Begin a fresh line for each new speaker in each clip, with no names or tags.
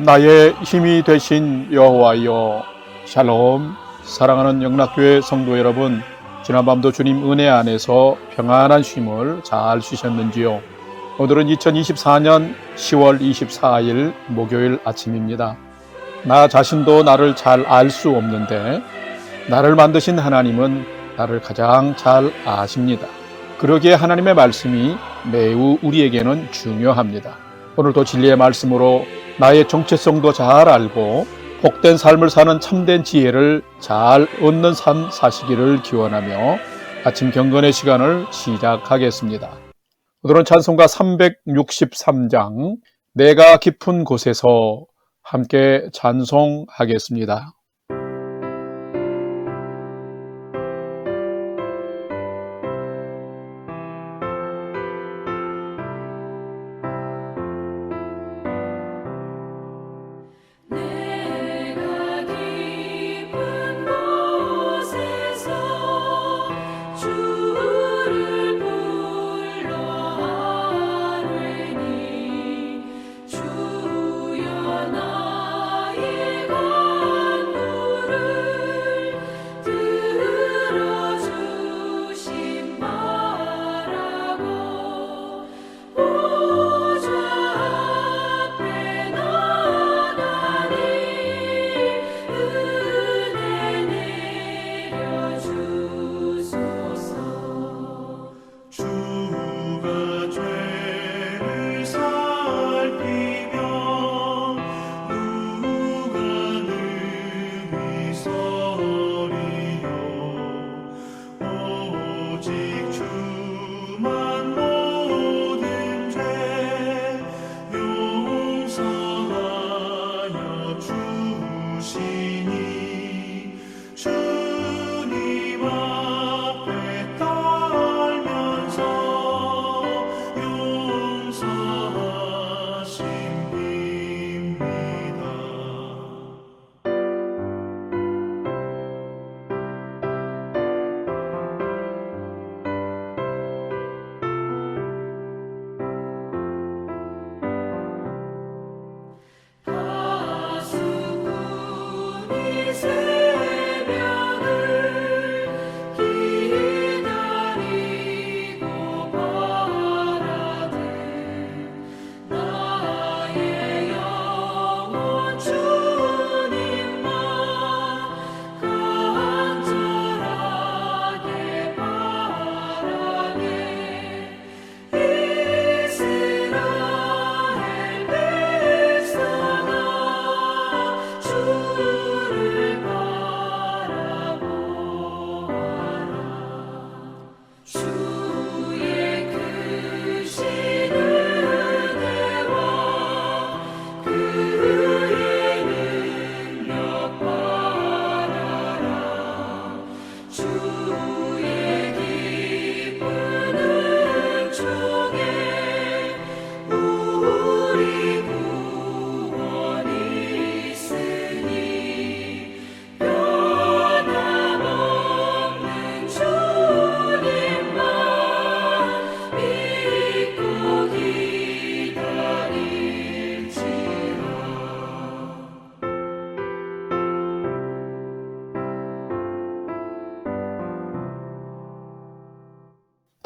나의 힘이 되신 여호와여, 샬롬. 사랑하는 영락교회 성도 여러분, 지난밤도 주님 은혜 안에서 평안한 쉼을 잘 쉬셨는지요? 오늘은 2024년 10월 24일 목요일 아침입니다. 나 자신도 나를 잘 알 수 없는데 나를 만드신 하나님은 나를 가장 잘 아십니다. 그러기에 하나님의 말씀이 매우 우리에게는 중요합니다. 오늘도 진리의 말씀으로 나의 정체성도 잘 알고 복된 삶을 사는 참된 지혜를 잘 얻는 삶 사시기를 기원하며 아침 경건의 시간을 시작하겠습니다. 오늘은 찬송가 363장 내가 깊은 곳에서 함께 찬송하겠습니다.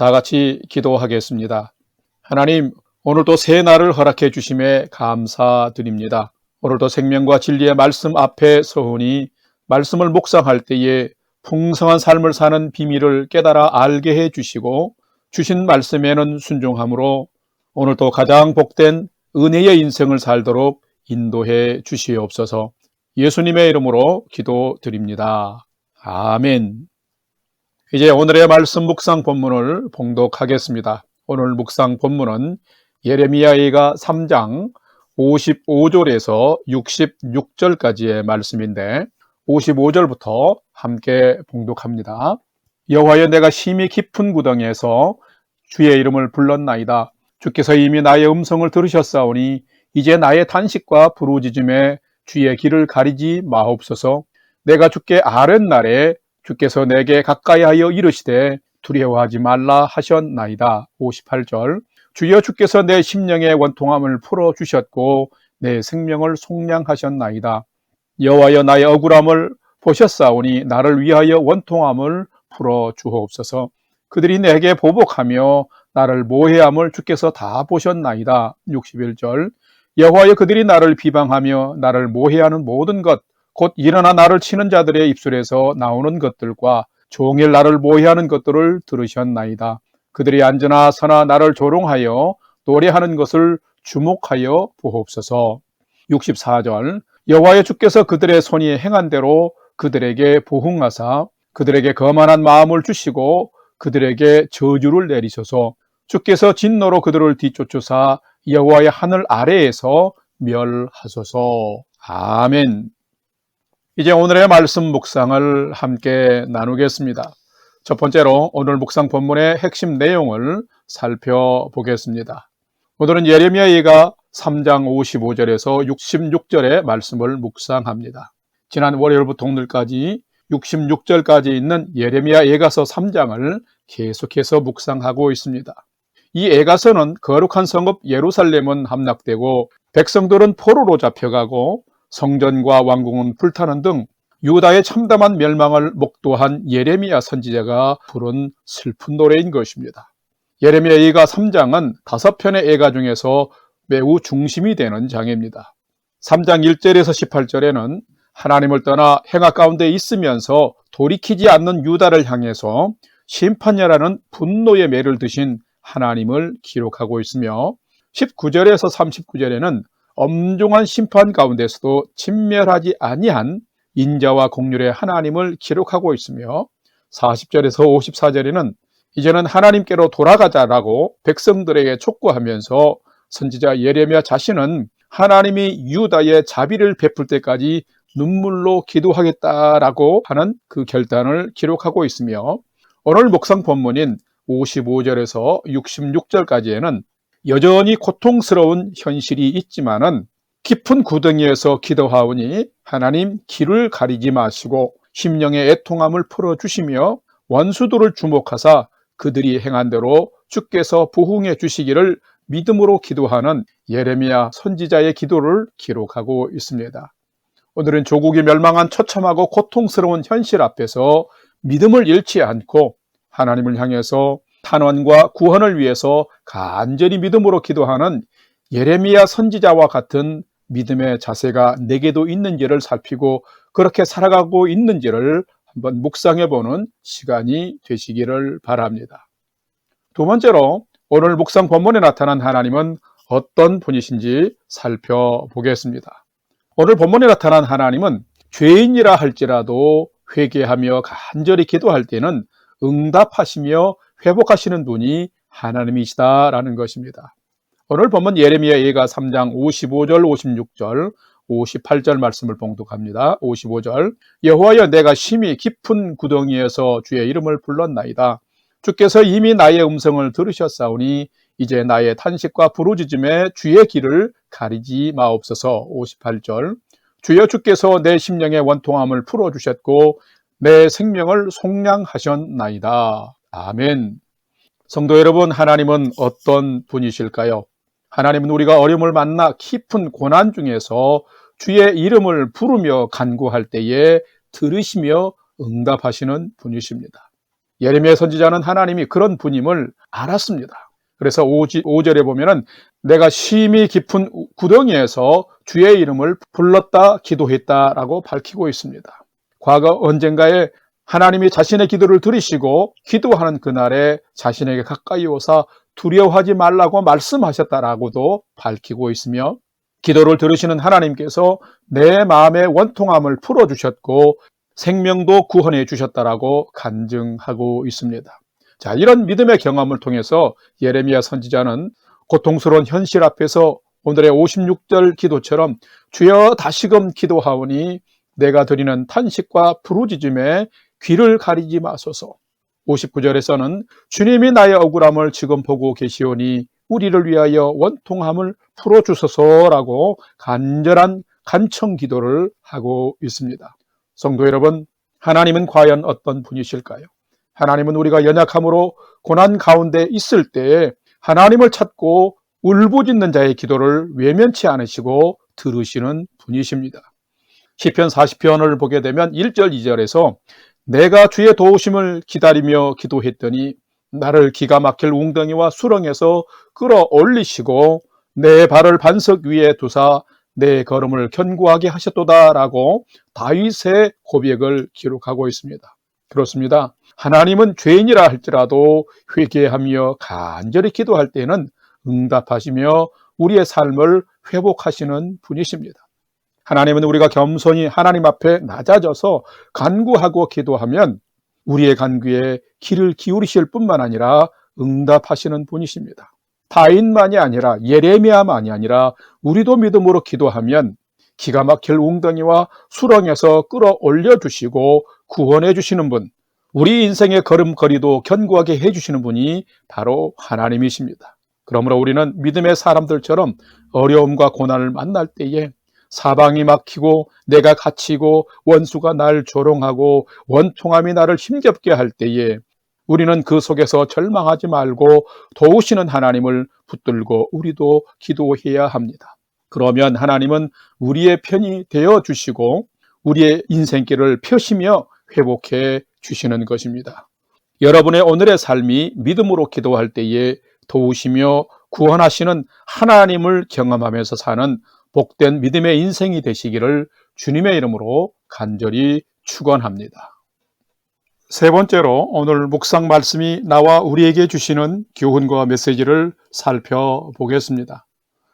다 같이 기도하겠습니다. 하나님, 오늘도 새 날을 허락해 주심에 감사드립니다. 오늘도 생명과 진리의 말씀 앞에 서오니 말씀을 묵상할 때에 풍성한 삶을 사는 비밀을 깨달아 알게 해 주시고 주신 말씀에는 순종함으로 오늘도 가장 복된 은혜의 인생을 살도록 인도해 주시옵소서. 예수님의 이름으로 기도드립니다. 아멘. 이제 오늘의 말씀 묵상 본문을 봉독하겠습니다. 오늘 묵상 본문은 예레미야기가 3장 55절에서 66절까지의 말씀인데 55절부터 함께 봉독합니다. 여호와여, 내가 심히 깊은 구덩이에서 주의 이름을 불렀나이다. 주께서 이미 나의 음성을 들으셨사오니 이제 나의 탄식과 부르짖음에 주의 길을 가리지 마옵소서. 내가 주께 아뢰날에 주께서 내게 가까이하여 이르시되 두려워하지 말라 하셨나이다. 58절. 주여, 주께서 내 심령의 원통함을 풀어주셨고 내 생명을 속량하셨나이다. 여호와여 나의 억울함을 보셨사오니 나를 위하여 원통함을 풀어 주옵소서. 그들이 내게 보복하며 나를 모해함을 주께서 다 보셨나이다. 61절 여호와여 그들이 나를 비방하며 나를 모해하는 모든 것 곧 일어나 나를 치는 자들의 입술에서 나오는 것들과 종일 나를 모해하는 것들을 들으셨나이다. 그들이 앉으나 서나 나를 조롱하여 노래하는 것을 주목하여 보옵소서. 64절 여호와여 주께서 그들의 손이 행한 대로 그들에게 보응하사 그들에게 거만한 마음을 주시고 그들에게 저주를 내리소서. 주께서 진노로 그들을 뒤쫓으사 여호와의 하늘 아래에서 멸하소서. 아멘. 이제 오늘의 말씀 묵상을 함께 나누겠습니다. 첫 번째로 오늘 묵상 본문의 핵심 내용을 살펴보겠습니다. 오늘은 예레미야 예가 3장 55절에서 66절의 말씀을 묵상합니다. 지난 월요일부터 오늘까지 66절까지 있는 예레미야 예가서 3장을 계속해서 묵상하고 있습니다. 이 예가서는 거룩한 성읍 예루살렘은 함락되고 백성들은 포로로 잡혀가고 성전과 왕궁은 불타는 등 유다의 참담한 멸망을 목도한 예레미야 선지자가 부른 슬픈 노래인 것입니다. 예레미야 예가 3장은 5편의 예가 중에서 매우 중심이 되는 장입니다. 3장 1절에서 18절에는 하나님을 떠나 행악 가운데 있으면서 돌이키지 않는 유다를 향해서 심판이라는 분노의 매를 드신 하나님을 기록하고 있으며 19절에서 39절에는 엄중한 심판 가운데서도 진멸하지 아니한 인자와 공률의 하나님을 기록하고 있으며 40절에서 54절에는 이제는 하나님께로 돌아가자라고 백성들에게 촉구하면서 선지자 예레미야 자신은 하나님이 유다의 자비를 베풀 때까지 눈물로 기도하겠다라고 하는 그 결단을 기록하고 있으며 오늘 묵상 본문인 55절에서 66절까지에는 여전히 고통스러운 현실이 있지만은 깊은 구덩이에서 기도하오니 하나님 길을 가리지 마시고 심령의 애통함을 풀어주시며 원수들을 주목하사 그들이 행한 대로 주께서 부흥해 주시기를 믿음으로 기도하는 예레미야 선지자의 기도를 기록하고 있습니다. 오늘은 조국이 멸망한 처참하고 고통스러운 현실 앞에서 믿음을 잃지 않고 하나님을 향해서 탄원과 구원을 위해서 간절히 믿음으로 기도하는 예레미야 선지자와 같은 믿음의 자세가 내게도 있는지를 살피고 그렇게 살아가고 있는지를 한번 묵상해보는 시간이 되시기를 바랍니다. 두 번째로 오늘 묵상 본문에 나타난 하나님은 어떤 분이신지 살펴보겠습니다. 오늘 본문에 나타난 하나님은 죄인이라 할지라도 회개하며 간절히 기도할 때는 응답하시며 회복하시는 분이 하나님이시다라는 것입니다. 오늘 본문 예레미야 예가 3장 55절, 56절, 58절 말씀을 봉독합니다. 55절 여호와여 내가 심히 깊은 구덩이에서 주의 이름을 불렀나이다. 주께서 이미 나의 음성을 들으셨사오니 이제 나의 탄식과 부르짖음에 주의 길을 가리지 마옵소서. 58절 주여 주께서 내 심령의 원통함을 풀어주셨고 내 생명을 속량하셨나이다. 아멘. 성도 여러분, 하나님은 어떤 분이실까요? 하나님은 우리가 어려움을 만나 깊은 고난 중에서 주의 이름을 부르며 간구할 때에 들으시며 응답하시는 분이십니다. 예레미야 선지자는 하나님이 그런 분임을 알았습니다. 그래서 5절에 보면은 내가 심히 깊은 구덩이에서 주의 이름을 불렀다 기도했다라고 밝히고 있습니다. 과거 언젠가에 하나님이 자신의 기도를 들으시고 기도하는 그날에 자신에게 가까이 오사 두려워하지 말라고 말씀하셨다라고도 밝히고 있으며 기도를 들으시는 하나님께서 내 마음의 원통함을 풀어주셨고 생명도 구원해 주셨다라고 간증하고 있습니다. 자, 이런 믿음의 경험을 통해서 예레미야 선지자는 고통스러운 현실 앞에서 오늘의 56절 기도처럼 주여 다시금 기도하오니 내가 드리는 탄식과 부르짖음에 귀를 가리지 마소서. 59절에서는 주님이 나의 억울함을 지금 보고 계시오니 우리를 위하여 원통함을 풀어주소서라고 간절한 간청 기도를 하고 있습니다. 성도 여러분, 하나님은 과연 어떤 분이실까요? 하나님은 우리가 연약함으로 고난 가운데 있을 때 하나님을 찾고 울부짖는 자의 기도를 외면치 않으시고 들으시는 분이십니다. 시편 40편을 보게 되면 1절 2절에서 내가 주의 도우심을 기다리며 기도했더니 나를 기가 막힐 웅덩이와 수렁에서 끌어올리시고 내 발을 반석 위에 두사 내 걸음을 견고하게 하셨도다라고 다윗의 고백을 기록하고 있습니다. 그렇습니다. 하나님은 죄인이라 할지라도 회개하며 간절히 기도할 때는 응답하시며 우리의 삶을 회복하시는 분이십니다. 하나님은 우리가 겸손히 하나님 앞에 낮아져서 간구하고 기도하면 우리의 간구에 귀를 기울이실 뿐만 아니라 응답하시는 분이십니다. 다윗만이 아니라 예레미야만이 아니라 우리도 믿음으로 기도하면 기가 막힐 웅덩이와 수렁에서 끌어올려 주시고 구원해 주시는 분, 우리 인생의 걸음걸이도 견고하게 해주시는 분이 바로 하나님이십니다. 그러므로 우리는 믿음의 사람들처럼 어려움과 고난을 만날 때에 사방이 막히고 내가 갇히고 원수가 날 조롱하고 원통함이 나를 힘겹게 할 때에 우리는 그 속에서 절망하지 말고 도우시는 하나님을 붙들고 우리도 기도해야 합니다. 그러면 하나님은 우리의 편이 되어 주시고 우리의 인생길을 펴시며 회복해 주시는 것입니다. 여러분의 오늘의 삶이 믿음으로 기도할 때에 도우시며 구원하시는 하나님을 경험하면서 사는 복된 믿음의 인생이 되시기를 주님의 이름으로 간절히 축원합니다. 세 번째로 오늘 묵상 말씀이 나와 우리에게 주시는 교훈과 메시지를 살펴보겠습니다.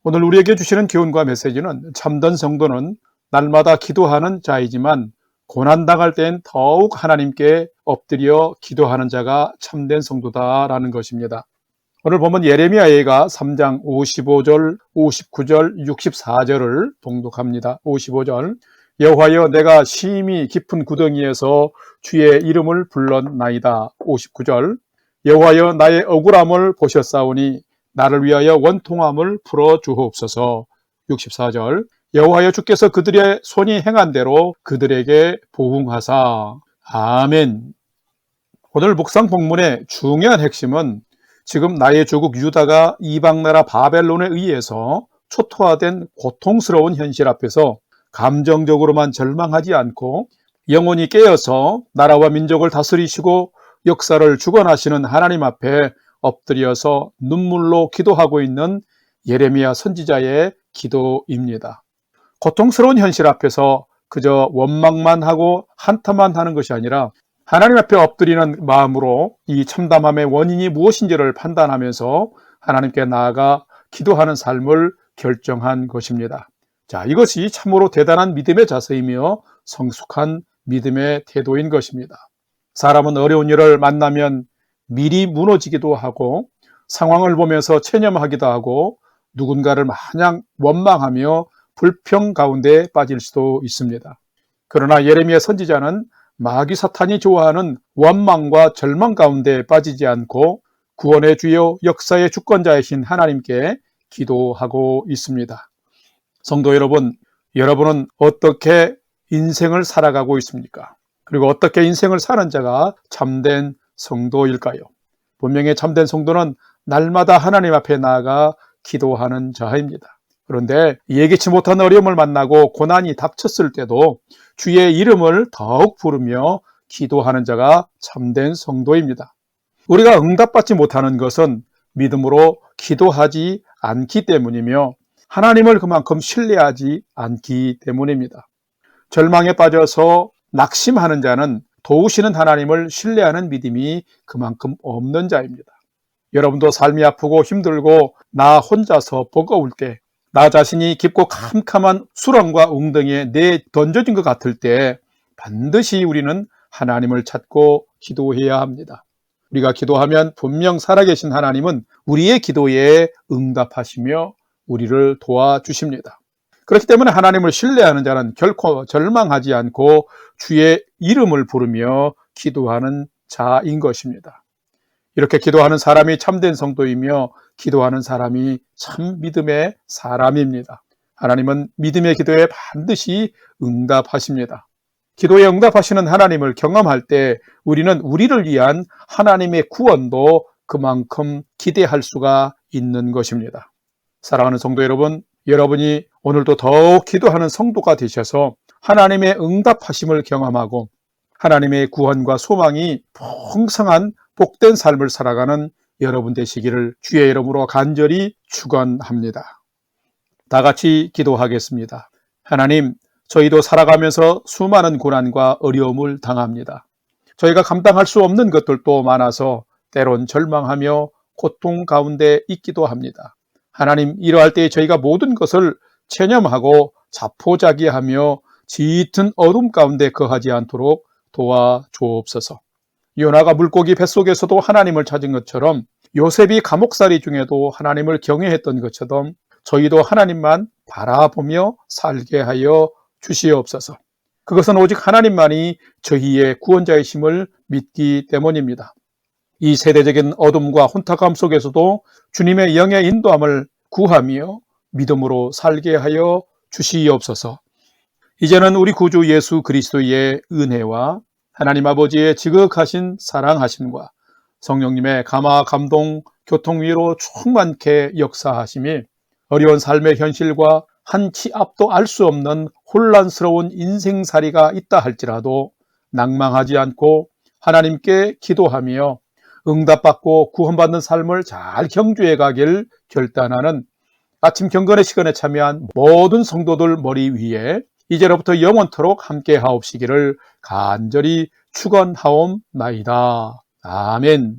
오늘 우리에게 주시는 교훈과 메시지는 참된 성도는 날마다 기도하는 자이지만 고난당할 땐 더욱 하나님께 엎드려 기도하는 자가 참된 성도다라는 것입니다. 오늘 보면 예레미야가 3장 55절, 59절, 64절을 봉독합니다. 55절 여호와여 내가 심히 깊은 구덩이에서 주의 이름을 불렀나이다. 59절 여호와여 나의 억울함을 보셨사오니 나를 위하여 원통함을 풀어주옵소서. 64절 여호와여 주께서 그들의 손이 행한 대로 그들에게 보응하사. 아멘. 오늘 묵상 본문의 중요한 핵심은 지금 나의 조국 유다가 이방나라 바벨론에 의해서 초토화된 고통스러운 현실 앞에서 감정적으로만 절망하지 않고 영혼이 깨어서 나라와 민족을 다스리시고 역사를 주관하시는 하나님 앞에 엎드려서 눈물로 기도하고 있는 예레미야 선지자의 기도입니다. 고통스러운 현실 앞에서 그저 원망만 하고 한탄만 하는 것이 아니라 하나님 앞에 엎드리는 마음으로 이 참담함의 원인이 무엇인지를 판단하면서 하나님께 나아가 기도하는 삶을 결정한 것입니다. 자, 이것이 참으로 대단한 믿음의 자세이며 성숙한 믿음의 태도인 것입니다. 사람은 어려운 일을 만나면 미리 무너지기도 하고 상황을 보면서 체념하기도 하고 누군가를 마냥 원망하며 불평 가운데 빠질 수도 있습니다. 그러나 예레미야 선지자는 마귀 사탄이 좋아하는 원망과 절망 가운데 빠지지 않고 구원의 주요 역사의 주권자이신 하나님께 기도하고 있습니다. 성도 여러분, 여러분은 어떻게 인생을 살아가고 있습니까? 그리고 어떻게 인생을 사는 자가 참된 성도일까요? 분명히 참된 성도는 날마다 하나님 앞에 나아가 기도하는 자입니다. 그런데 예기치 못한 어려움을 만나고 고난이 닥쳤을 때도 주의 이름을 더욱 부르며 기도하는 자가 참된 성도입니다. 우리가 응답받지 못하는 것은 믿음으로 기도하지 않기 때문이며 하나님을 그만큼 신뢰하지 않기 때문입니다. 절망에 빠져서 낙심하는 자는 도우시는 하나님을 신뢰하는 믿음이 그만큼 없는 자입니다. 여러분도 삶이 아프고 힘들고 나 혼자서 버거울 때, 나 자신이 깊고 캄캄한 수렁과 웅덩이에 던져진 것 같을 때 반드시 우리는 하나님을 찾고 기도해야 합니다. 우리가 기도하면 분명 살아계신 하나님은 우리의 기도에 응답하시며 우리를 도와주십니다. 그렇기 때문에 하나님을 신뢰하는 자는 결코 절망하지 않고 주의 이름을 부르며 기도하는 자인 것입니다. 이렇게 기도하는 사람이 참된 성도이며 기도하는 사람이 참 믿음의 사람입니다. 하나님은 믿음의 기도에 반드시 응답하십니다. 기도에 응답하시는 하나님을 경험할 때 우리는 우리를 위한 하나님의 구원도 그만큼 기대할 수가 있는 것입니다. 사랑하는 성도 여러분, 여러분이 오늘도 더욱 기도하는 성도가 되셔서 하나님의 응답하심을 경험하고 하나님의 구원과 소망이 풍성한 복된 삶을 살아가는 여러분 되시기를 주의 이름으로 간절히 축원합니다. 다 같이 기도하겠습니다. 하나님, 저희도 살아가면서 수많은 고난과 어려움을 당합니다. 저희가 감당할 수 없는 것들도 많아서 때론 절망하며 고통 가운데 있기도 합니다. 하나님, 이러할 때 저희가 모든 것을 체념하고 자포자기하며 짙은 어둠 가운데 거하지 않도록 도와주옵소서. 요나가 물고기 뱃속에서도 하나님을 찾은 것처럼 요셉이 감옥살이 중에도 하나님을 경외했던 것처럼 저희도 하나님만 바라보며 살게 하여 주시옵소서. 그것은 오직 하나님만이 저희의 구원자이심을 믿기 때문입니다. 이 세대적인 어둠과 혼탁함 속에서도 주님의 영의 인도함을 구하며 믿음으로 살게 하여 주시옵소서. 이제는 우리 구주 예수 그리스도의 은혜와 하나님 아버지의 지극하신 사랑하심과 성령님의 감화 감동 교통위로 충만케 역사하심이 어려운 삶의 현실과 한 치 앞도 알 수 없는 혼란스러운 인생살이가 있다 할지라도 낭망하지 않고 하나님께 기도하며 응답받고 구원받는 삶을 잘 경주해 가길 결단하는 아침 경건의 시간에 참여한 모든 성도들 머리 위에 이제로부터 영원토록 함께 하옵시기를 간절히 축원하옵나이다. 아멘.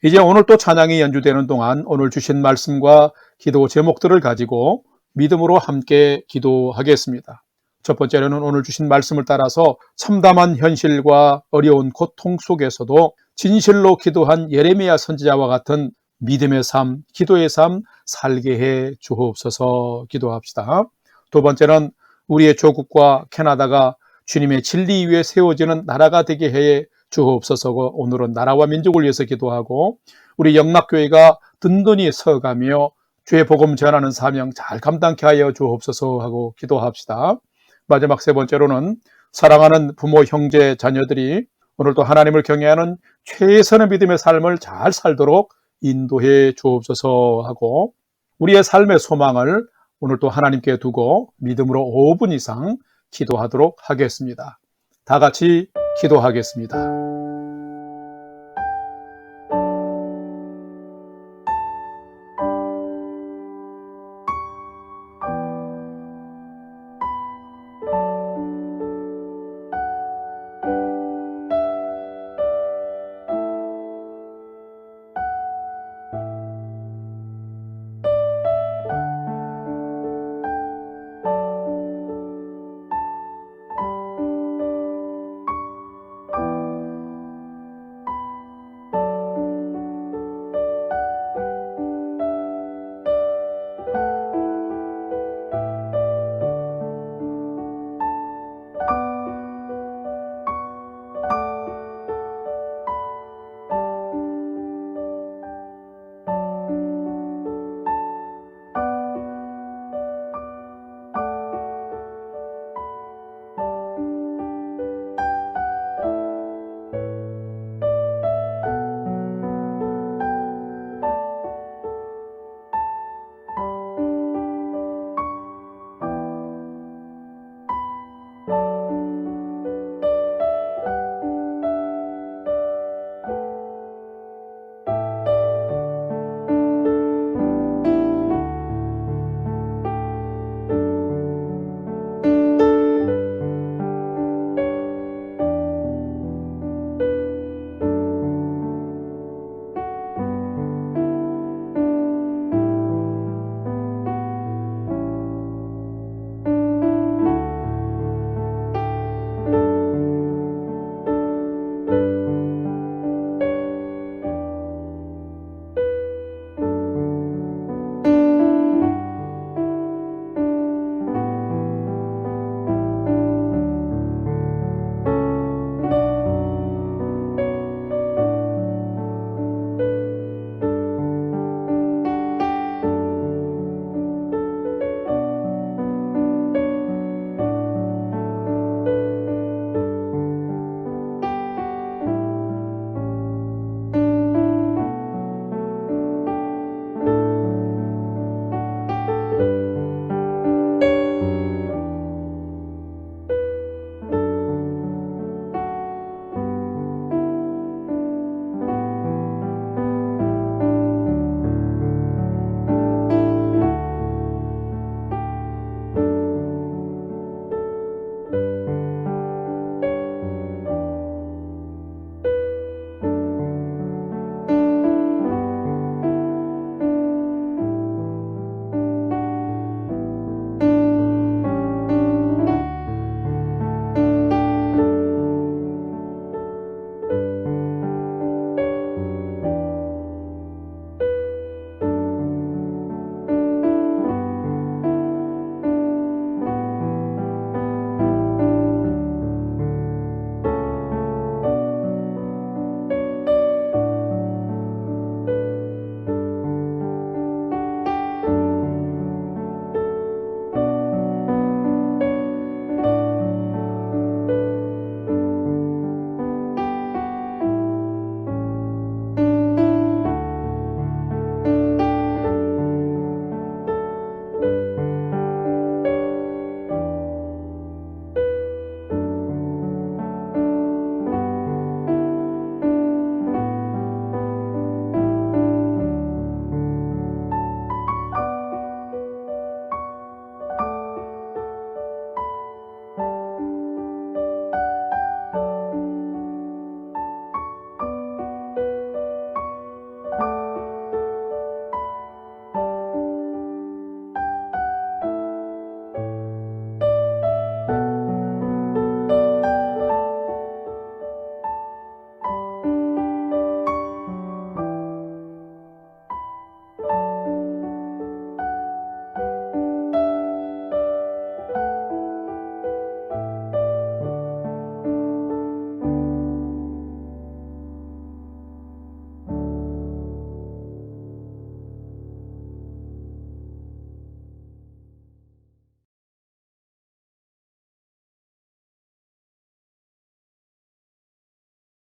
이제 오늘 또 찬양이 연주되는 동안 오늘 주신 말씀과 기도 제목들을 가지고 믿음으로 함께 기도하겠습니다. 첫 번째로는 오늘 주신 말씀을 따라서 참담한 현실과 어려운 고통 속에서도 진실로 기도한 예레미야 선지자와 같은 믿음의 삶, 기도의 삶 살게 해 주옵소서. 기도합시다. 두 번째는 우리의 조국과 캐나다가 주님의 진리 위에 세워지는 나라가 되게 해 주옵소서. 오늘은 나라와 민족을 위해서 기도하고 우리 영락교회가 든든히 서가며 주의 복음 전하는 사명 잘 감당케 하여 주옵소서 하고 기도합시다. 마지막 세 번째로는 사랑하는 부모, 형제, 자녀들이 오늘도 하나님을 경외하는 최선의 믿음의 삶을 잘 살도록 인도해 주옵소서 하고 우리의 삶의 소망을 오늘도 하나님께 두고 믿음으로 5분 이상 기도하도록 하겠습니다. 다 같이 기도하겠습니다.